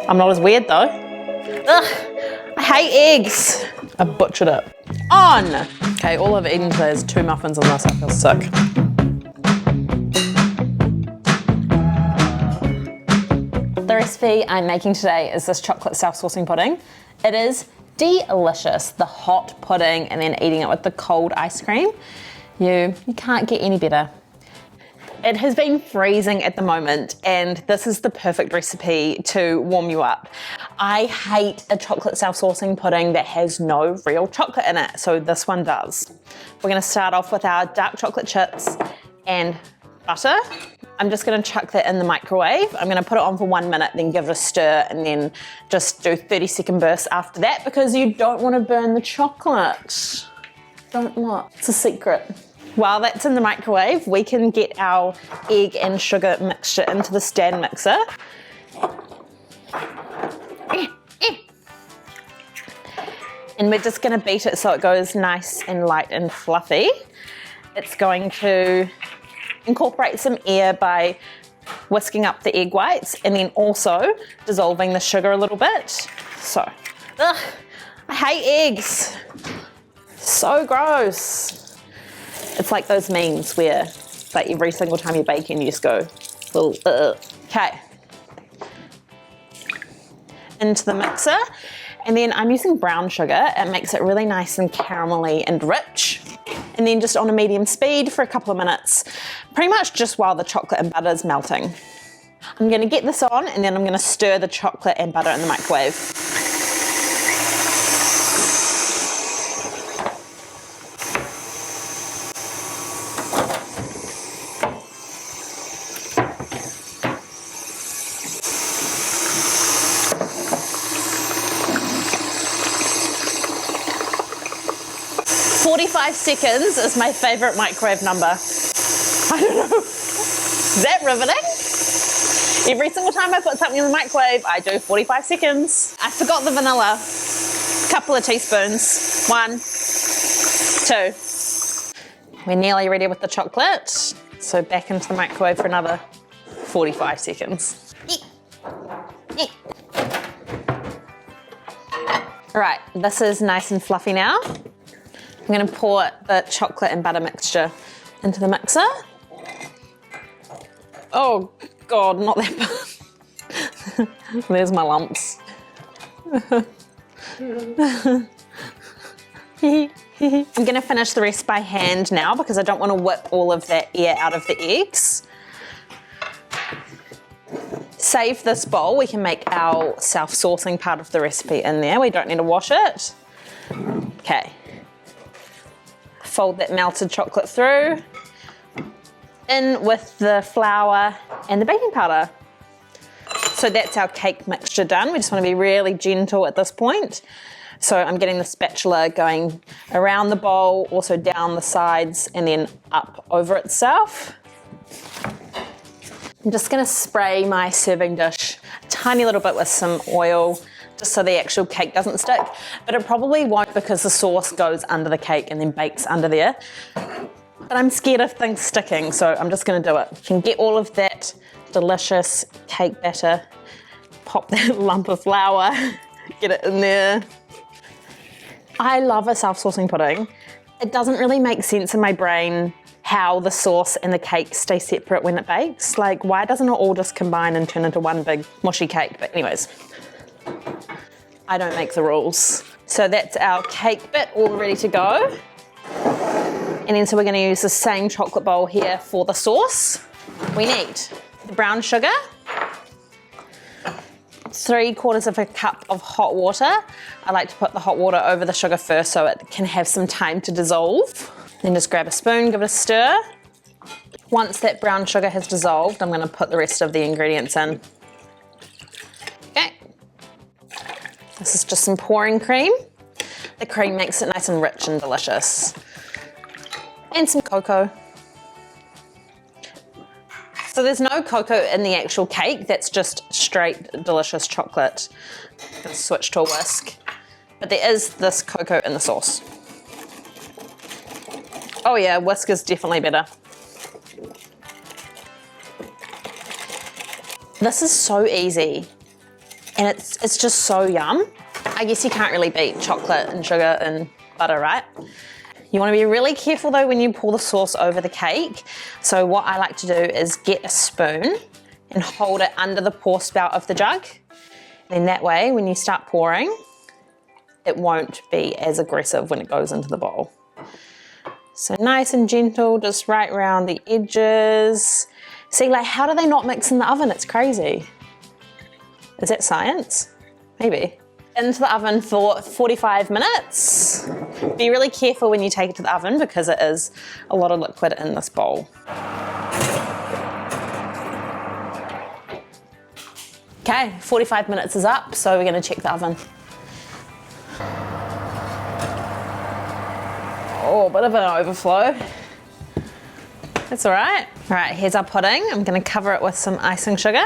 I'm not as weird though. Ugh, I hate eggs. I butchered it. On! Okay, all I've eaten today is 2 muffins on this. I feel sick. The recipe I'm making today is this chocolate self-saucing pudding. It is delicious, the hot pudding and then eating it with the cold ice cream. You can't get any better. It has been freezing at the moment and this is the perfect recipe to warm you up. I hate a chocolate self-saucing pudding that has no real chocolate in it, so this one does. We're gonna start off with our dark chocolate chips and butter. I'm just gonna chuck that in the microwave. I'm gonna put it on for 1 minute, then give it a stir, and then just do 30-second bursts after that because you don't wanna burn the chocolate. Don't look, it's a secret. While that's in the microwave, we can get our egg and sugar mixture into the stand mixer. And we're just gonna beat it so it goes nice and light and fluffy. It's going to incorporate some air by whisking up the egg whites and then also dissolving the sugar a little bit. So, ugh, I hate eggs. So gross. It's like those memes where like every single time you're baking you just go, ugh. Okay. Into the mixer. And then I'm using brown sugar. It makes it really nice and caramelly and rich. And then just on a medium speed for a couple of minutes, pretty much just while the chocolate and butter is melting. I'm gonna get this on and then I'm gonna stir the chocolate and butter in the microwave. "45 seconds is my favorite microwave number. I don't know. Is that riveting? Every single time I put something in the microwave, I do 45 seconds. I forgot the vanilla. Couple of teaspoons. 1, 2. We're nearly ready with the chocolate. So back into the microwave for another 45 seconds. All right, this is nice and fluffy now. I'm gonna pour the chocolate and butter mixture into the mixer. Oh God, not that bad. There's my lumps. I'm gonna finish the rest by hand now because I don't wanna whip all of that air out of the eggs. Save this bowl, we can make our self-saucing part of the recipe in there. We don't need to wash it. Okay. Fold that melted chocolate through, in with the flour and the baking powder. So that's our cake mixture done. We just want to be really gentle at this point. So I'm getting the spatula going around the bowl, also down the sides and then up over itself. I'm just gonna spray my serving dish a tiny little bit with some oil just so the actual cake doesn't stick, but it probably won't because the sauce goes under the cake and then bakes under there. But I'm scared of things sticking, so I'm just gonna do it. You can get all of that delicious cake batter, pop that lump of flour, get it in there. I love a self-saucing pudding. It doesn't really make sense in my brain how the sauce and the cake stay separate when it bakes. Like, why doesn't it all just combine and turn into one big mushy cake? But anyways, I don't make the rules. So that's our cake bit all ready to go. And then so we're gonna use the same chocolate bowl here for the sauce. We need the brown sugar, 3/4 of a cup of hot water. I like to put the hot water over the sugar first so it can have some time to dissolve. Then just grab a spoon, give it a stir. Once that brown sugar has dissolved, I'm gonna put the rest of the ingredients in. Okay. This is just some pouring cream. The cream makes it nice and rich and delicious. And some cocoa. So there's no cocoa in the actual cake, that's just straight delicious chocolate. I'm gonna switch to a whisk. But there is this cocoa in the sauce. Oh yeah, whisk is definitely better. This is so easy. And it's just so yum. I guess you can't really beat chocolate and sugar and butter, right? You want to be really careful though when you pour the sauce over the cake. So what I like to do is get a spoon and hold it under the pour spout of the jug. And that way, when you start pouring, it won't be as aggressive when it goes into the bowl. So nice and gentle, just right around the edges. See, like, how do they not mix in the oven? It's crazy. Is that science? Maybe. Into the oven for 45 minutes. Be really careful when you take it to the oven because it is a lot of liquid in this bowl. Okay, 45 minutes is up, so we're gonna check the oven. Oh, a bit of an overflow. That's all right. All right, here's our pudding. I'm gonna cover it with some icing sugar.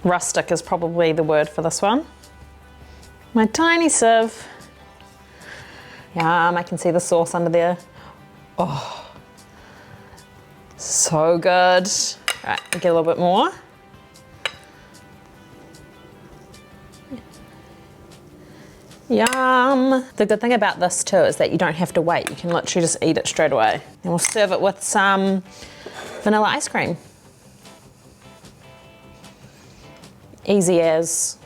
Rustic is probably the word for this one. My tiny sieve. Yum, I can see the sauce under there. Oh, so good. All right, get a little bit more. Yum. The good thing about this too is that you don't have to wait. You can literally just eat it straight away. And we'll serve it with some vanilla ice cream. Easy as.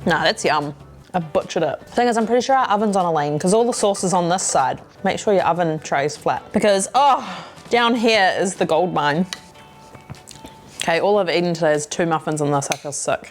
Nah, that's yum. I butchered it. Thing is, I'm pretty sure our oven's on a lean because all the sauce is on this side. Make sure your oven tray's flat because, oh, down here is the gold mine. Okay, all I've eaten today is 2 muffins and this. I feel sick.